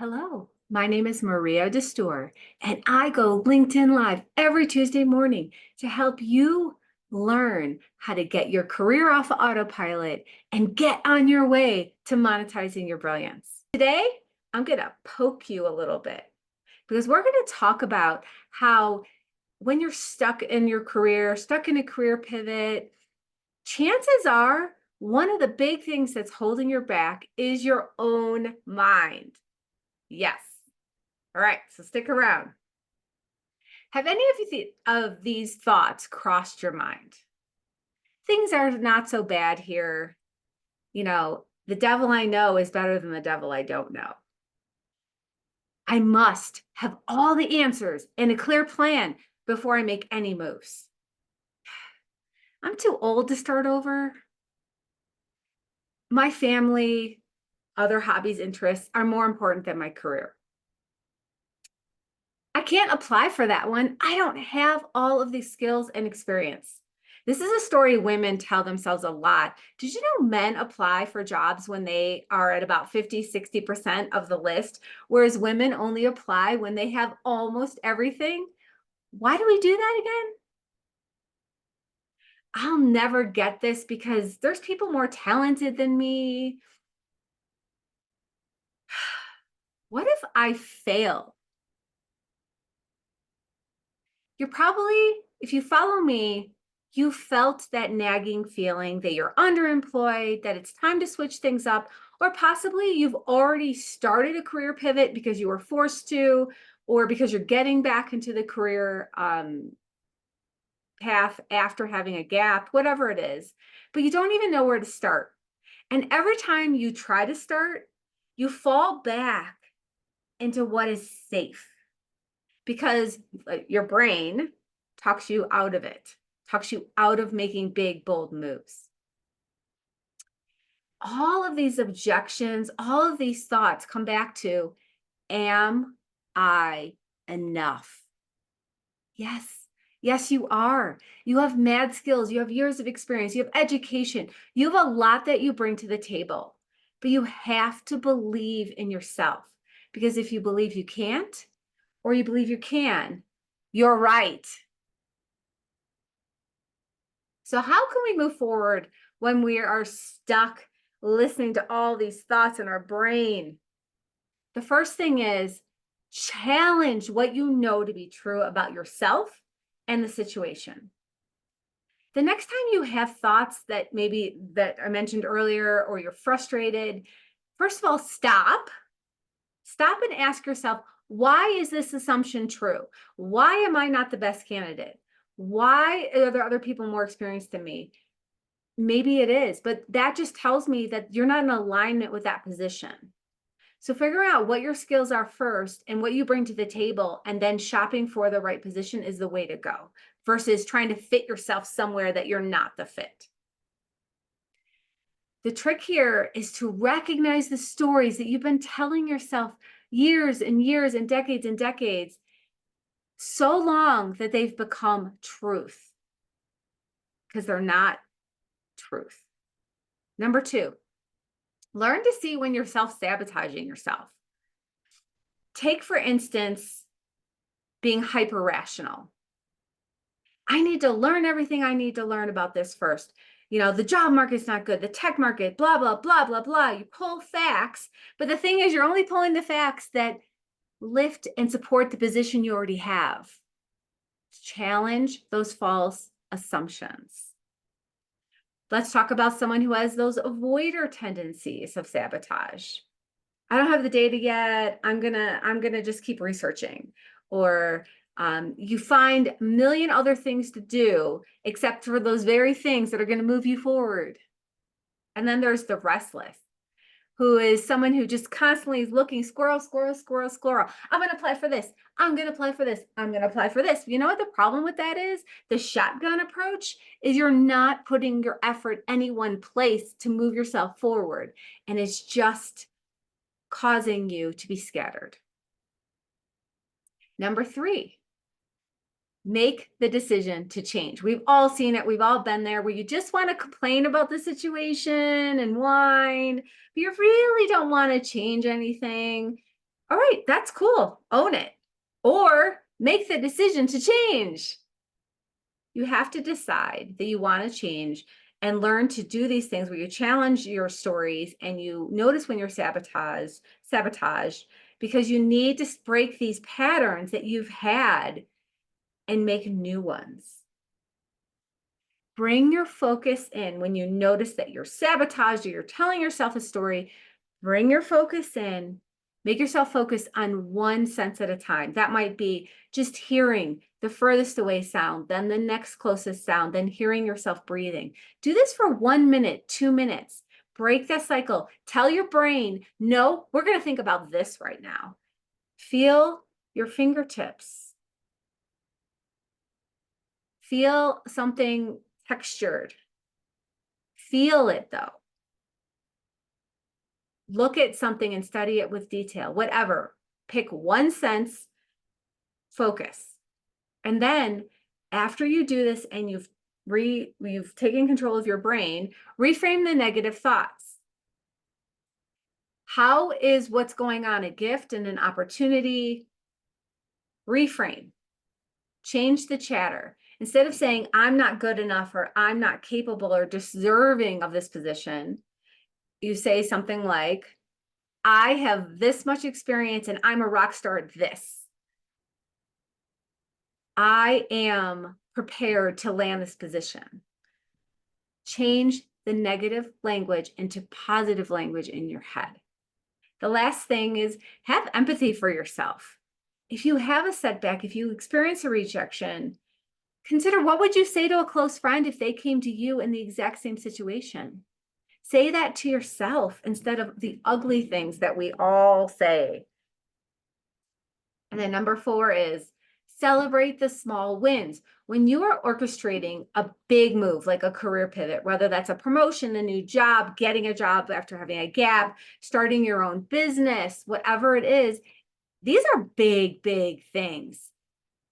Hello, my name is Maria Destour, and I go LinkedIn Live every Tuesday morning to help you learn how to get your career off of autopilot and get on your way to monetizing your brilliance. Today, I'm going to poke you a little bit because we're going to talk about how when you're stuck in your career, stuck in a career pivot, chances are one of the big things that's holding you back is your own mind. Yes. All right, so stick around. Have any of these thoughts crossed your mind? Things are not so bad here. The devil I know is better than the devil I don't know. I must have all the answers and a clear plan before I make any moves. I'm too old to start over. My family, other hobbies, interests are more important than my career. I can't apply for that one. I don't have all of these skills and experience. This is a story women tell themselves a lot. Did you know men apply for jobs when they are at about 50, 60% of the list, whereas women only apply when they have almost everything? Why do we do that again? I'll never get this because there's people more talented than me. What if I fail? You're probably, if you follow me, you felt that nagging feeling that you're underemployed, that it's time to switch things up, or possibly you've already started a career pivot because you were forced to, or because you're getting back into the career path after having a gap, whatever it is, but you don't even know where to start. And every time you try to start, you fall back into what is safe because your brain talks you out of it, talks you out of making big, bold moves. All of these objections, all of these thoughts come back to, am I enough? Yes. Yes, you are. You have mad skills. You have years of experience. You have education. You have a lot that you bring to the table, but you have to believe in yourself because if you believe you can't, or you believe you can, you're right. So how can we move forward when we are stuck listening to all these thoughts in our brain? The first thing is challenge what you know to be true about yourself and the situation. The next time you have thoughts that maybe that I mentioned earlier, or you're frustrated, first of all, stop and ask yourself, why is this assumption true? Why am I not the best candidate? Why are there other people more experienced than me? Maybe it is, but that just tells me that you're not in alignment with that position. So figure out what your skills are first and what you bring to the table, and then shopping for the right position is the way to go versus trying to fit yourself somewhere that you're not the fit. The trick here is to recognize the stories that you've been telling yourself years and years and decades, so long that they've become truth, because they're not truth. Number two, learn to see when you're self-sabotaging yourself. Take, for instance, being hyper rational. I need to learn everything I need to learn about this first. The job market's not good, the tech market, blah, blah, blah, blah, blah. You pull facts, but the thing is, you're only pulling the facts that lift and support the position you already have. Challenge those false assumptions. Let's talk about someone who has those avoider tendencies of sabotage. I don't have the data yet. I'm gonna just keep researching. Or you find a million other things to do except for those very things that are going to move you forward. And then there's the restless, who is someone who just constantly is looking, squirrel, squirrel, squirrel, squirrel. I'm going to apply for this. I'm going to apply for this. I'm going to apply for this. You know what the problem with that is? The shotgun approach is you're not putting your effort any one place to move yourself forward. And it's just causing you to be scattered. Number three, make the decision to change. We've all seen it. We've all been there where you just want to complain about the situation and whine, but you really don't want to change anything. All right, that's cool. Own it. Or make the decision to change. You have to decide that you want to change and learn to do these things where you challenge your stories and you notice when you're sabotaged, because you need to break these patterns that you've had and make new ones. Bring your focus in when you notice that you're sabotaged or you're telling yourself a story. Bring your focus in. Make yourself focus on one sense at a time. That might be just hearing the furthest away sound, then the next closest sound, then hearing yourself breathing. Do this for 1 minute, 2 minutes. Break that cycle. Tell your brain, no, we're going to think about this right now. Feel your fingertips. Feel something textured. Feel it though. Look at something and study it with detail, whatever. Pick one sense, focus. And then after you do this and you've taken control of your brain, reframe the negative thoughts. How is what's going on a gift and an opportunity? Reframe. Change the chatter. Instead of saying, I'm not good enough or I'm not capable or deserving of this position, you say something like, I have this much experience and I'm a rock star at this. I am prepared to land this position. Change the negative language into positive language in your head. The last thing is have empathy for yourself. If you have a setback, if you experience a rejection, consider what would you say to a close friend if they came to you in the exact same situation? Say that to yourself instead of the ugly things that we all say. And then number 4 is celebrate the small wins. When you are orchestrating a big move, like a career pivot, whether that's a promotion, a new job, getting a job after having a gap, starting your own business, whatever it is, these are big, big things.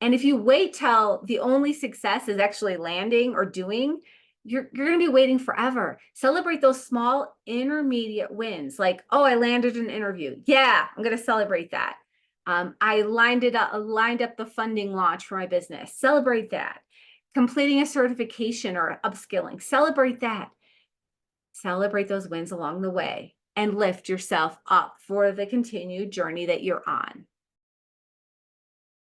And if you wait till the only success is actually landing or doing, you're going to be waiting forever. Celebrate those small intermediate wins. Like, oh, I landed an interview. Yeah, I'm going to celebrate that. I lined up the funding launch for my business. Celebrate that. Completing a certification or upskilling. Celebrate that. Celebrate those wins along the way and lift yourself up for the continued journey that you're on.